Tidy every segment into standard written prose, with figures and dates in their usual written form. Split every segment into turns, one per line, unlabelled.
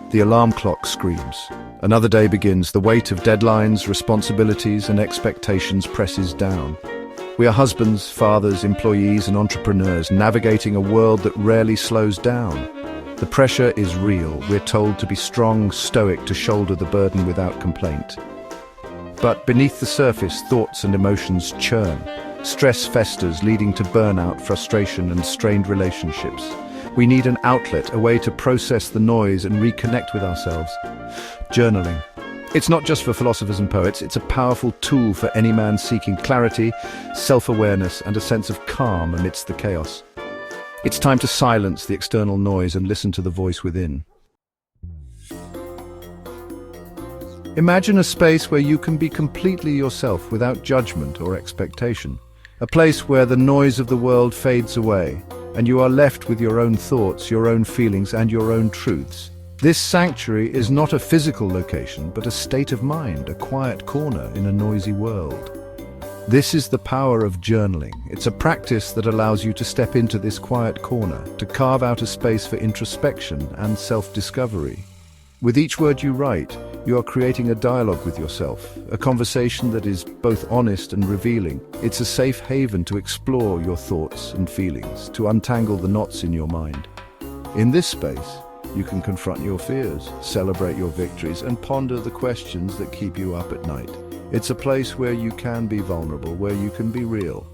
The alarm clock screams. Another day begins. The weight of deadlines, responsibilities, and expectations presses down. We are husbands, fathers, employees, and entrepreneurs navigating a world that rarely slows down. The pressure is real. We're told to be strong, stoic, to shoulder the burden without complaint. But beneath the surface, thoughts and emotions churn. Stress festers, leading to burnout, frustration, and strained relationships. We need an outlet, a way to process the noise and reconnect with ourselves. Journaling. It's not just for philosophers and poets, it's a powerful tool for any man seeking clarity, self-awareness, and a sense of calm amidst the chaos. It's time to silence the external noise and listen to the voice within. Imagine a space where you can be completely yourself without judgment or expectation. A place where the noise of the world fades away, and you are left with your own thoughts, your own feelings, and your own truths. This sanctuary is not a physical location, but a state of mind, a quiet corner in a noisy world. This is the power of journaling. It's a practice that allows you to step into this quiet corner, to carve out a space for introspection and self-discovery. With each word you write, you are creating a dialogue with yourself, a conversation that is both honest and revealing. It's a safe haven to explore your thoughts and feelings, to untangle the knots in your mind. In this space, you can confront your fears, celebrate your victories, and ponder the questions that keep you up at night. It's a place where you can be vulnerable, where you can be real.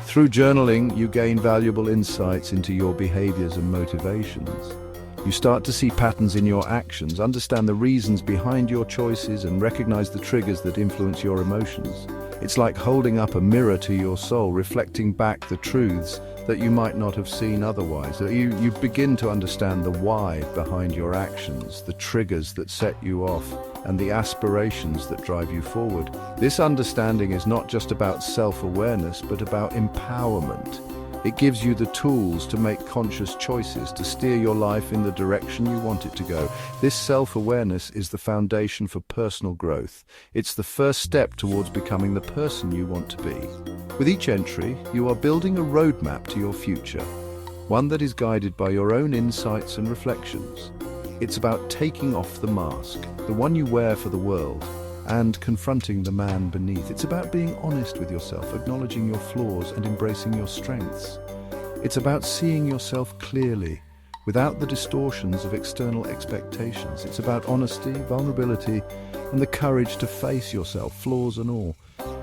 Through journaling, you gain valuable insights into your behaviors and motivations. You start to see patterns in your actions, understand the reasons behind your choices, and recognize the triggers that influence your emotions. It's like holding up a mirror to your soul, reflecting back the truths that you might not have seen otherwise. You begin to understand the why behind your actions, the triggers that set you off, and the aspirations that drive you forward. This understanding is not just about self-awareness, but about empowerment. It gives you the tools to make conscious choices, to steer your life in the direction you want it to go. This self-awareness is the foundation for personal growth. It's the first step towards becoming the person you want to be. With each entry, you are building a roadmap to your future, one that is guided by your own insights and reflections. It's about taking off the mask, the one you wear for the world, and confronting the man beneath. It's about being honest with yourself, acknowledging your flaws and embracing your strengths. It's about seeing yourself clearly, without the distortions of external expectations. It's about honesty, vulnerability, and the courage to face yourself, flaws and all.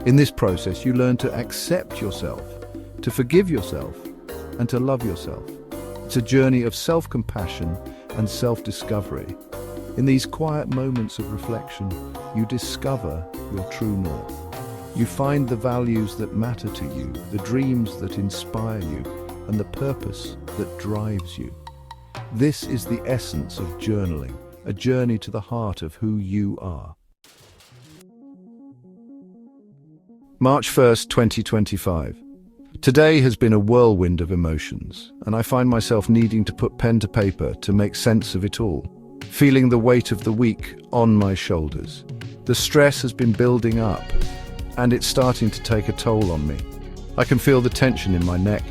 In this process, you learn to accept yourself, to forgive yourself, and to love yourself. It's a journey of self-compassion and self-discovery. In these quiet moments of reflection, you discover your true north. You find the values that matter to you, the dreams that inspire you, and the purpose that drives you. This is the essence of journaling, a journey to the heart of who you are. March 1st, 2025. Today has been a whirlwind of emotions, and I find myself needing to put pen to paper to make sense of it all. Feeling the weight of the week on my shoulders. The stress has been building up, and it's starting to take a toll on me. I can feel the tension in my neck,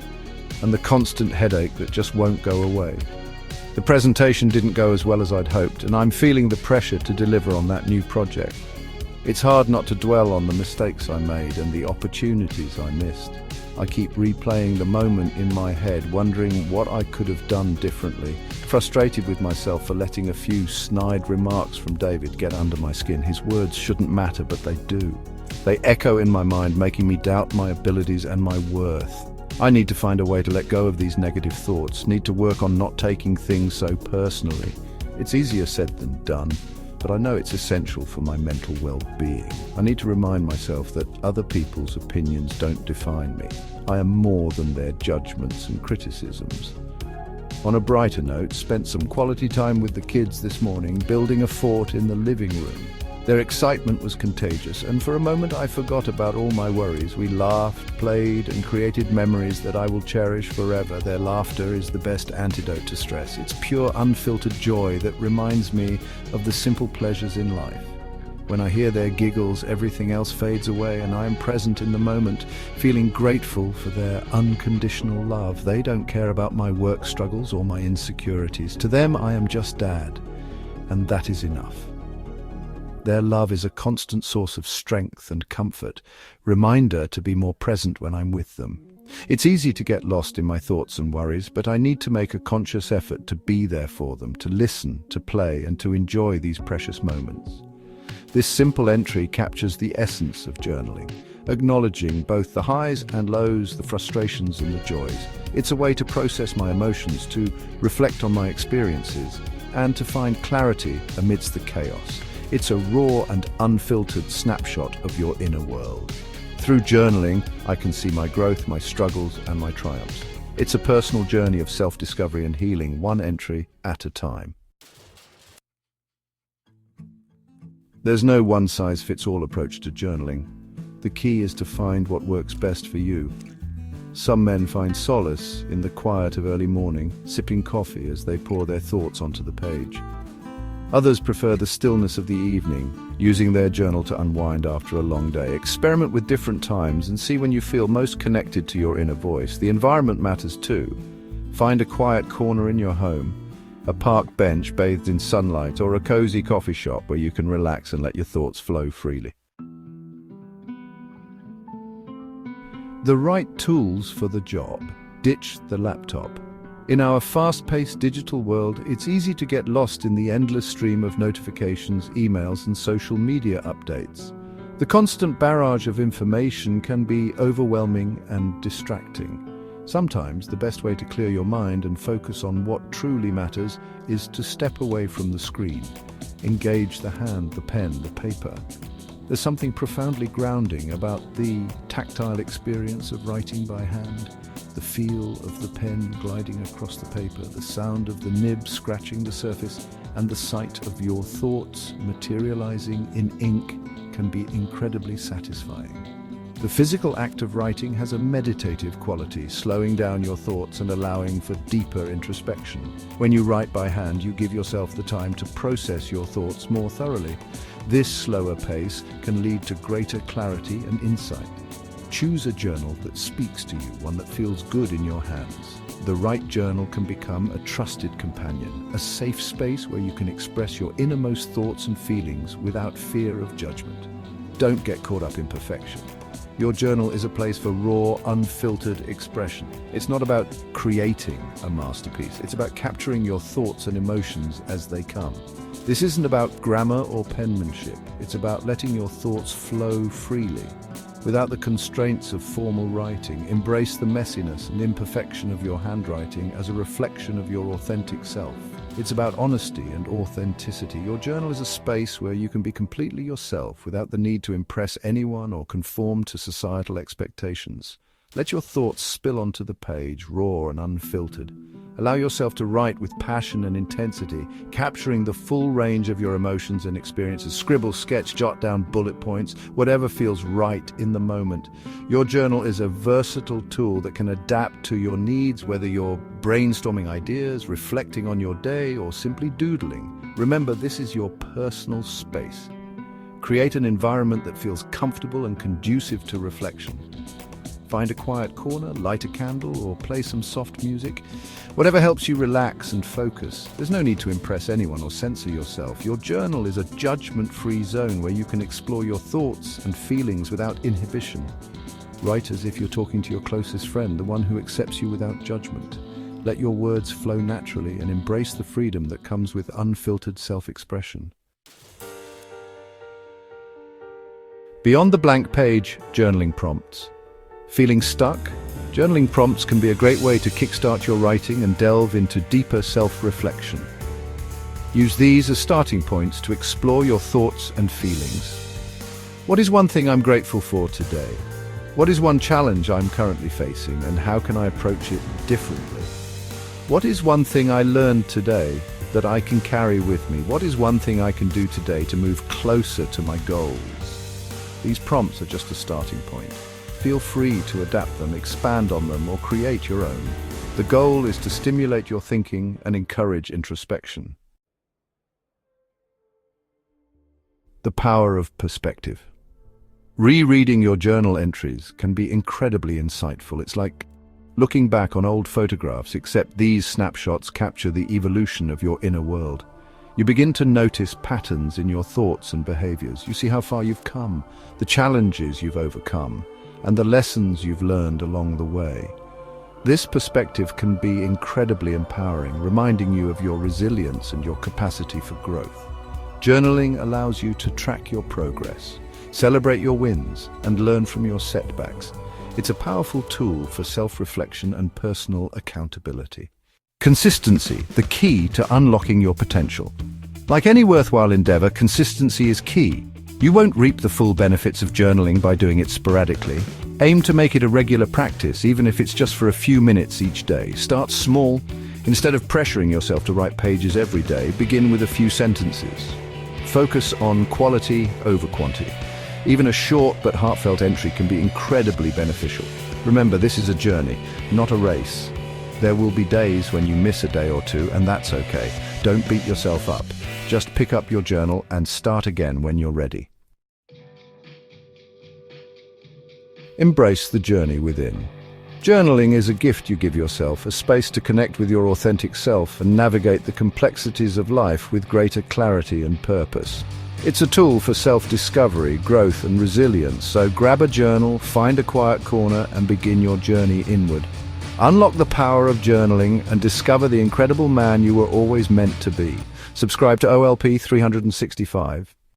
and the constant headache that just won't go away. The presentation didn't go as well as I'd hoped, and I'm feeling the pressure to deliver on that new project. It's hard not to dwell on the mistakes I made and the opportunities I missed. I keep replaying the moment in my head, wondering what I could have done differently. Frustrated with myself for letting a few snide remarks from David get under my skin. His words shouldn't matter, but they do. They echo in my mind, making me doubt my abilities and my worth. I need to find a way to let go of these negative thoughts, need to work on not taking things so personally. It's easier said than done, but I know it's essential for my mental well-being. I need to remind myself that other people's opinions don't define me. I am more than their judgments and criticisms. On a brighter note, spent some quality time with the kids this morning, building a fort in the living room. Their excitement was contagious, and for a moment I forgot about all my worries. We laughed, played, and created memories that I will cherish forever. Their laughter is the best antidote to stress. It's pure, unfiltered joy that reminds me of the simple pleasures in life. When I hear their giggles, everything else fades away, and I am present in the moment, feeling grateful for their unconditional love. They don't care about my work struggles or my insecurities. To them, I am just Dad. and that is enough. Their love is a constant source of strength and comfort, reminder to be more present when I'm with them. It's easy to get lost in my thoughts and worries, but I need to make a conscious effort to be there for them, to listen, to play, and to enjoy these precious moments. This simple entry captures the essence of journaling, acknowledging both the highs and lows, the frustrations and the joys. It's a way to process my emotions, to reflect on my experiences, and to find clarity amidst the chaos. It's a raw and unfiltered snapshot of your inner world. Through journaling, I can see my growth, my struggles, and my triumphs. It's a personal journey of self-discovery and healing, one entry at a time. There's no one-size-fits-all approach to journaling. The key is to find what works best for you. Some men find solace in the quiet of early morning, sipping coffee as they pour their thoughts onto the page. Others prefer the stillness of the evening, using their journal to unwind after a long day. Experiment with different times and see when you feel most connected to your inner voice. The environment matters too. Find a quiet corner in your home, a park bench bathed in sunlight, or a cozy coffee shop where you can relax and let your thoughts flow freely. The right tools for the job. Ditch the laptop. In our fast-paced digital world, it's easy to get lost in the endless stream of notifications, emails, and social media updates. The constant barrage of information can be overwhelming and distracting. Sometimes the best way to clear your mind and focus on what truly matters is to step away from the screen. Engage the hand, the pen, the paper. There's something profoundly grounding about the tactile experience of writing by hand, the feel of the pen gliding across the paper, the sound of the nib scratching the surface, and the sight of your thoughts materializing in ink can be incredibly satisfying. The physical act of writing has a meditative quality, slowing down your thoughts and allowing for deeper introspection. When you write by hand, you give yourself the time to process your thoughts more thoroughly. This slower pace can lead to greater clarity and insight. Choose a journal that speaks to you, one that feels good in your hands. The right journal can become a trusted companion, a safe space where you can express your innermost thoughts and feelings without fear of judgment. Don't get caught up in perfection. Your journal is a place for raw, unfiltered expression. It's not about creating a masterpiece. It's about capturing your thoughts and emotions as they come. This isn't about grammar or penmanship. It's about letting your thoughts flow freely, without the constraints of formal writing. Embrace the messiness and imperfection of your handwriting as a reflection of your authentic self. It's about honesty and authenticity. Your journal is a space where you can be completely yourself without the need to impress anyone or conform to societal expectations. Let your thoughts spill onto the page, raw and unfiltered. Allow yourself to write with passion and intensity, capturing the full range of your emotions and experiences. Scribble, sketch, jot down bullet points, whatever feels right in the moment. Your journal is a versatile tool that can adapt to your needs, whether you're brainstorming ideas, reflecting on your day, or simply doodling. Remember, this is your personal space. Create an environment that feels comfortable and conducive to reflection. Find a quiet corner, light a candle, or play some soft music. Whatever helps you relax and focus. There's no need to impress anyone or censor yourself. Your journal is a judgment-free zone where you can explore your thoughts and feelings without inhibition. Write as if you're talking to your closest friend, the one who accepts you without judgment. Let your words flow naturally and embrace the freedom that comes with unfiltered self-expression. Beyond the blank page, journaling prompts. Feeling stuck? Journaling prompts can be a great way to kickstart your writing and delve into deeper self-reflection. Use these as starting points to explore your thoughts and feelings. What is one thing I'm grateful for today? What is one challenge I'm currently facing, and how can I approach it differently? What is one thing I learned today that I can carry with me? What is one thing I can do today to move closer to my goals? These prompts are just a starting point. Feel free to adapt them, expand on them, or create your own. The goal is to stimulate your thinking and encourage introspection. The power of perspective. Rereading your journal entries can be incredibly insightful. It's like looking back on old photographs, except these snapshots capture the evolution of your inner world. You begin to notice patterns in your thoughts and behaviors. You see how far you've come, the challenges you've overcome, and the lessons you've learned along the way. This perspective can be incredibly empowering, reminding you of your resilience and your capacity for growth. Journaling allows you to track your progress, celebrate your wins, and learn from your setbacks. It's a powerful tool for self-reflection and personal accountability. Consistency, the key to unlocking your potential. Like any worthwhile endeavor, consistency is key. You won't reap the full benefits of journaling by doing it sporadically. Aim to make it a regular practice, even if it's just for a few minutes each day. Start small. Instead of pressuring yourself to write pages every day, begin with a few sentences. Focus on quality over quantity. Even a short but heartfelt entry can be incredibly beneficial. Remember, this is a journey, not a race. There will be days when you miss a day or two, and that's okay. Don't beat yourself up. Just pick up your journal and start again when you're ready. Embrace the journey within. Journaling is a gift you give yourself, a space to connect with your authentic self and navigate the complexities of life with greater clarity and purpose. It's a tool for self-discovery, growth, and resilience, so grab a journal, find a quiet corner, and begin your journey inward. Unlock the power of journaling and discover the incredible man you were always meant to be. Subscribe to OLP 365.